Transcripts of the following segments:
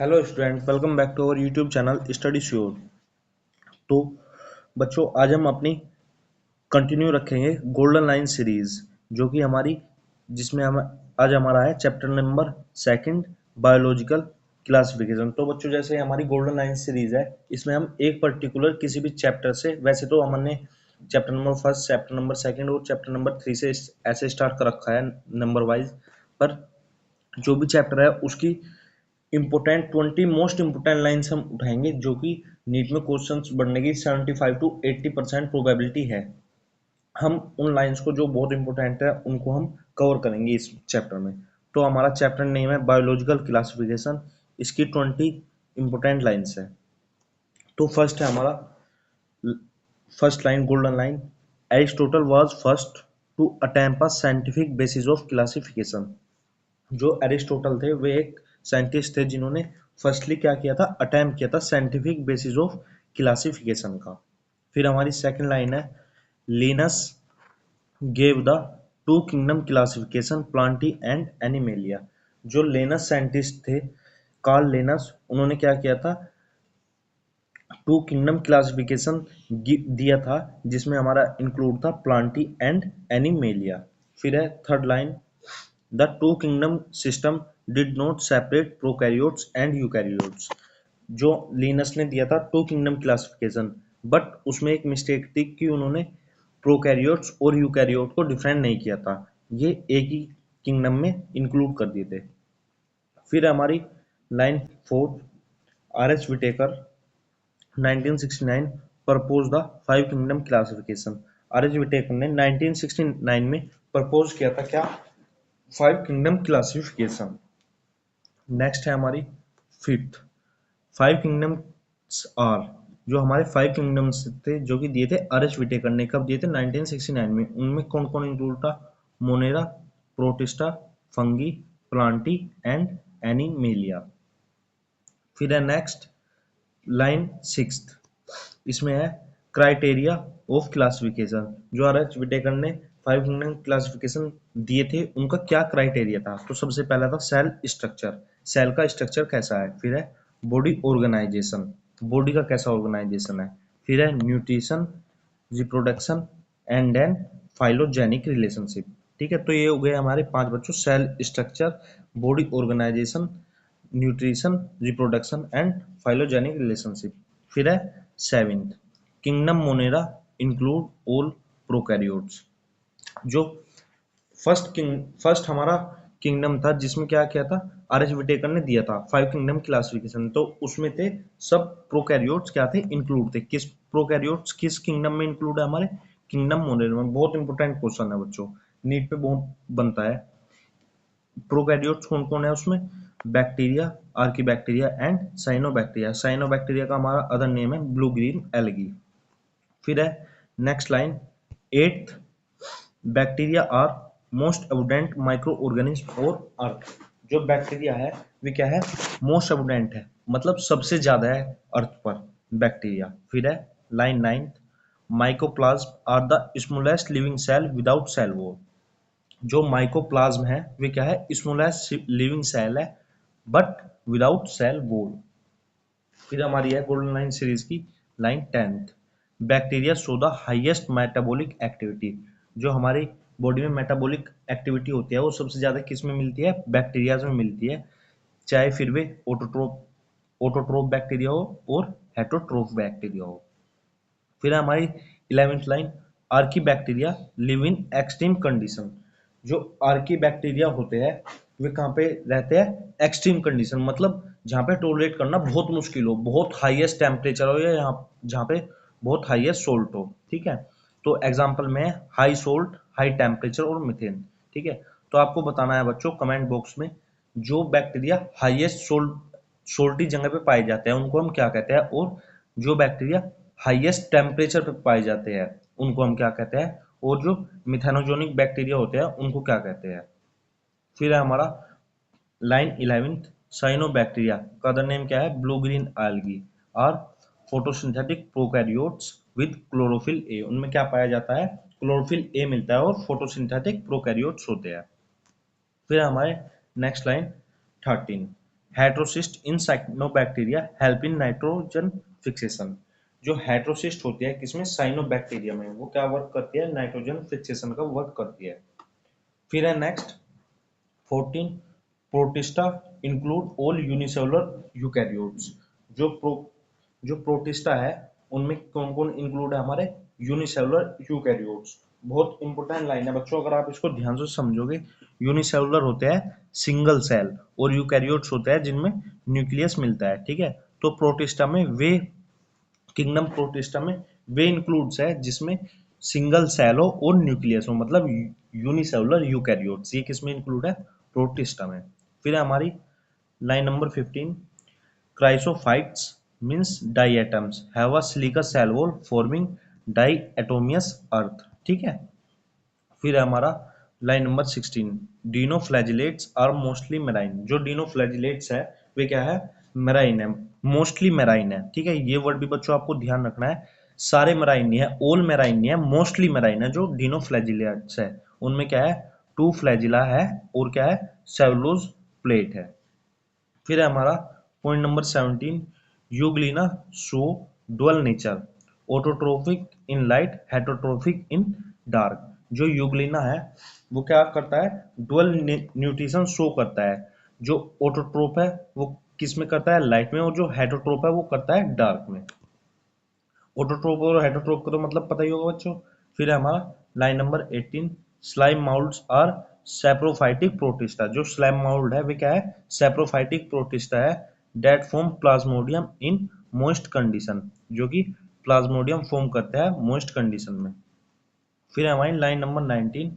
Hello student, welcome back to our YouTube channel Study Sure. तो बच्चों, आज हम अपनी कंटिन्यू रखेंगे गोल्डन लाइन सीरीज, जो कि हमारी जिसमें हम आज हमारा है chapter number second, biological classification. तो बच्चों, जैसे हमारी गोल्डन लाइन सीरीज है, इसमें हम एक पर्टिकुलर किसी भी चैप्टर से, वैसे तो हमने chapter number first, chapter number second और चैप्टर नंबर 3 से ऐसे स्टार्ट कर रखा है नंबर वाइज, पर जो भी चैप्टर है उसकी इम्पोर्टेंट 20 मोस्ट इम्पोर्टेंट लाइन्स हम उठाएंगे, जो कि नीट में क्वेश्चंस बनने की 75 टू 80% प्रोबेबिलिटी है। हम उन लाइन्स को जो बहुत इंपॉर्टेंट है उनको हम कवर करेंगे इस चैप्टर में। तो हमारा चैप्टर नेम है बायोलॉजिकल क्लासिफिकेशन। इसकी 20 इंपॉर्टेंट लाइन्स है। तो फर्स्ट है हमारा first line, golden line. Aristotle was first to attempt a scientific basis of classification. जो एरिस्टोटल थे वे एक साइंटिस्ट थे जिन्होंने फर्स्टली क्या किया था, अटेम्प्ट किया था साइंटिफिक बेसिस ऑफ क्लासिफिकेशन का। फिर हमारी सेकंड लाइन है, Linus gave the two kingdom classification, Plantae and animalia. जो लेनस साइंटिस्ट थे, कार्ल लेनस, उन्होंने क्या किया था, टू किंगडम क्लासिफिकेशन दिया था, जिसमें हमारा इंक्लूड था प्लांटी एंड एनिमेलिया। फिर है third line, the two kingdom system did not separate prokaryotes and eukaryotes. जो लिनस ने दिया था टू किंगडम क्लासिफिकेशन, बट उसमें एक मिस्टेक थी कि उन्होंने प्रोकैरियोट्स और यूकैरियोट को डिफरेंट नहीं किया था, ये एक ही किंगडम में इंक्लूड कर दिए थे। फिर हमारी line fourth, R H Whittaker 1969 propose the five kingdom classification. R H Whittaker ने 1969 में प्रपोज किया था क्या, फाइव किंगडम क्लासिफिकेशन। नेक्स्ट है हमारी फिफ्थ, फाइव किंगडम्स आर। जो हमारे फाइव किंगडम्स थे जो कि दिए थे आर एच विटेकर ने, कब दिए थे, 1969 में। उनमें कौन कौन इंक्लूड था, Monera, protista, fungi, Plantae and animalia. फिर है नेक्स्ट लाइन सिक्स्थ, इसमें है क्राइटेरिया ऑफ क्लासिफिकेशन। जो आर एच विटेकर ने फाइव किंगडम क्लासिफिकेशन दिए थे, उनका क्या क्राइटेरिया था। तो सबसे पहला था सेल स्ट्रक्चर, सेल का स्ट्रक्चर कैसा है। फिर है बॉडी ऑर्गेनाइजेशन, बॉडी का कैसा ऑर्गेनाइजेशन है। फिर है nutrition, reproduction and then phylogenic relationship. ठीक है, तो ये हो गए हमारे पांच बच्चों, cell structure, body organization, nutrition, reproduction and phylogenic relationship. फिर है seventh, kingdom Monera include all prokaryotes. जो फर्स्ट हमारा किंगडम था जिसमें क्या किया था, आर एच विटेकर ने दिया था फाइव किंगडम क्लासिफिकेशन, तो उसमें थे सब प्रोकैरियोट्स क्या थे, इंक्लूड थे। किस प्रोकैरियोट्स किस किंगडम में इंक्लूड है, हमारे किंगडम मोनेरा में। बहुत इंपॉर्टेंट क्वेश्चन है बच्चों, नीट पे बहुत बनता है। प्रोकैरियोट्स कौन कौन है उसमें, bacteria, archaebacteria and cyanobacteria. Cyanobacteria का हमारा अदर नेम है ब्लू ग्रीन एल्गी। फिर है next line eighth, bacteria are most abundant micro organism और अर्थ। जो बैक्टीरिया है वे क्या है, मोस्ट अबुडेंट है, मतलब सबसे ज्यादा है अर्थ पर बैक्टीरिया। फिर है line ninth, mycoplasma are the smallest living cell without cell wall. जो माइकोप्लाज्म है वे क्या है, स्मॉलेस्ट लिविंग सेल है बट विदाउट सेल वॉल। फिर हमारी है गोल्डन लाइन सीरीज की line tenth, bacteria show the highest metabolic activity. जो हमारी बॉडी में मेटाबॉलिक एक्टिविटी होती है वो सबसे ज्यादा किस में मिलती है, बैक्टीरिया में मिलती है, चाहे फिर वे ऑटोट्रोफ बैक्टीरिया हो और हेटरोट्रोफ बैक्टीरिया हो। फिर हमारी 11th line, Archie bacteria live in extreme condition. जो आर्की बैक्टीरिया होते हैं वे कहाँ पे रहते हैं, एक्सट्रीम कंडीशन, मतलब जहाँ पे टॉलरेट करना बहुत मुश्किल हो, बहुत हाईएस्ट टेम्परेचर हो, या यहाँ जहाँ पे बहुत हाईएस्ट सोल्ट हो। ठीक है, तो एग्जाम्पल में हाई सोल्ट, हाई टेम्परेचर और मीथेन। ठीक है, तो आपको बताना है बच्चों कमेंट बॉक्स में, जो बैक्टीरिया हाईएस्ट सोल्टी जगह पे पाए जाते हैं उनको हम क्या कहते हैं, और जो बैक्टीरिया हाईएस्ट टेम्परेचर पे पाए जाते हैं उनको हम क्या कहते हैं, और जो मिथेनोजोनिक बैक्टीरिया होते हैं उनको क्या कहते हैं। फिर है हमारा लाइन 11th, साइनोबैक्टीरिया का अदर नेम क्या है, ब्लू ग्रीन एल्गी और photosynthetic prokaryotes with chlorophyll A. उनमें क्या पाया जाता है, क्लोरोफिल ए मिलता है और फोटोसिंथेटिक प्रोकैरियोट्स होते हैं। फिर हमारे next line 13, heterocyst in cyanobacteria help in nitrogen fixation. जो हेट्रोसिस्ट होती है किसमें, साइनोबैक्टीरिया में, वो क्या वर्क करती है, नाइट्रोजन फिक्सेशन का वर्क करती है। फिर है next 14, protista include all unicellular eukaryotes. जो प्रोटिस्टा है उनमें कौन कौन इंक्लूड है, हमारे यूनिसेलुलर यूकैरियोट्स। बहुत इंपॉर्टेंट लाइन है बच्चों, अगर आप इसको ध्यान से समझोगे। यूनिसेलुलर होते हैं सिंगल सेल, और यूकैरियोट्स होते हैं जिनमें न्यूक्लियस मिलता है, ठीक है। तो प्रोटिस्टा में वे किंगडम प्रोटिस्टा में वे इंक्लूड्स है जिसमें सिंगल सेल हो और न्यूक्लियस हो, मतलब यूनिसेलुलर यूकैरियोट्स, ये किसमें इंक्लूड है, प्रोटिस्टा में। फिर है हमारी line number 15, chrysophytes means diatoms have a silica cell wall forming diatomaceous earth, ठीक है। फिर है हमारा line number 16, dinoflagellates are mostly marine. जो डिनोफ्लैजिलेट्स है वे क्या है, मेराइन है, मोस्टली मेराइन है, ठीक है। ये वर्ड भी बच्चों आपको ध्यान रखना है, सारे मेराइन नहीं है, ऑल मेराइन नहीं है, मोस्टली मेराइन है। जो डिनोफ्लैजिलेट्स है उनमें क्या है, टू फ्लैजिला है और क्या है, सेलुलोज प्लेट है। फिर है हमारा point number 17, Euglena show dual nature, autotrophic in light, heterotrophic in dark. जो यूग्लिना है वो क्या करता है, डुअल न्यूट्रिशन शो करता है। जो ऑटोट्रोप है वो किस में करता है, लाइट में, और जो हेटरोट्रोप है वो करता है डार्क में। ऑटोट्रोप और हेटरोट्रोप का तो मतलब पता ही होगा बच्चों। फिर है हमारा line number 18, slime moulds are saprophytic protista. जो स्लाइम माउल्ड है वे क्या है, सैप्रोफाइटिक प्रोटिस्टा है, that form plasmodium in moist condition, जो कि प्लाज्मोडियम फॉर्म करता है मोइस्ट कंडीशन में। फिर हमारी line number 19,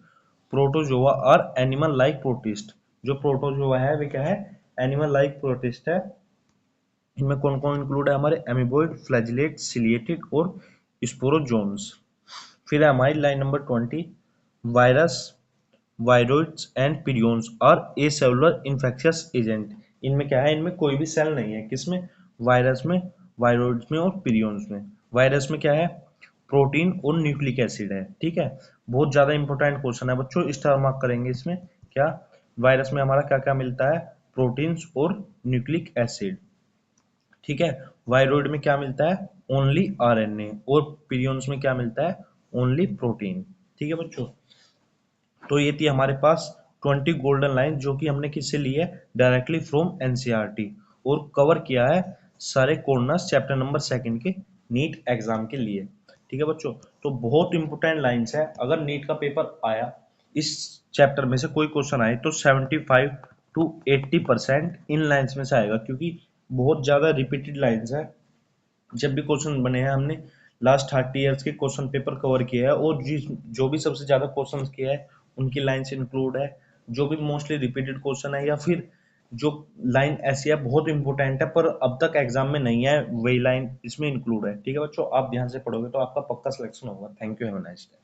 protozoa are animal like protist. जो प्रोटोजोआ है वे क्या है, एनिमल लाइक प्रोटिस्ट है। इनमें कौन कौन इंक्लूड है, हमारे एमीबोइड, फ्लैजिलेट, सिलिएटेड और स्पोरोजोन्स। फिर है हमारी line number 20, virus, viroids and prions और ए सेलुलर इन्फेक्शियस एजेंट। इनमें क्या है, इनमें कोई भी सेल नहीं है, किसमें, वायरस में, वायरोइड्स में और पिरियंस में। वायरस में क्या है, प्रोटीन और न्यूक्लिक एसिड है, ठीक है। बहुत ज्यादा इंपॉर्टेंट क्वेश्चन है बच्चों, स्टार मार्क करेंगे इसमें। क्या, वायरस में हमारा क्या क्या मिलता है, प्रोटीन्स और न्यूक्लिक एसिड, ठीक है। वायरोइड में क्या मिलता है, ओनली आरएनए, और पिरियंस में क्या मिलता है, ओनली प्रोटीन, ठीक है बच्चों। तो ये थी हमारे पास 20 गोल्डन लाइन, जो कि हमने किससे ली है, डायरेक्टली फ्रॉम एनसीईआरटी, और कवर किया है सारे कॉर्नर्स चैप्टर नंबर 2 के नीट एग्जाम के लिए, ठीक है बच्चों। तो बहुत इंपॉर्टेंट लाइंस है, अगर नीट का पेपर आया, इस चैप्टर में से कोई क्वेश्चन आए तो 75 to 80% इन लाइंस में से आएगा, क्योंकि बहुत ज्यादा रिपीटेड लाइंस है। जब भी क्वेश्चन बने हैं हमने लास्ट 30 ईयर्स के क्वेश्चन पेपर कवर किया है, और जो भी सबसे ज्यादा क्वेश्चन किया है उनकी लाइन्स इंक्लूड है। जो भी मोस्टली रिपीटेड क्वेश्चन है या फिर जो लाइन ऐसी है बहुत इंपॉर्टेंट है पर अब तक एग्जाम में नहीं है, वही लाइन इसमें इंक्लूड है, ठीक है बच्चों। आप ध्यान से पढ़ोगे तो आपका पक्का सिलेक्शन होगा। Thank you, have a nice day.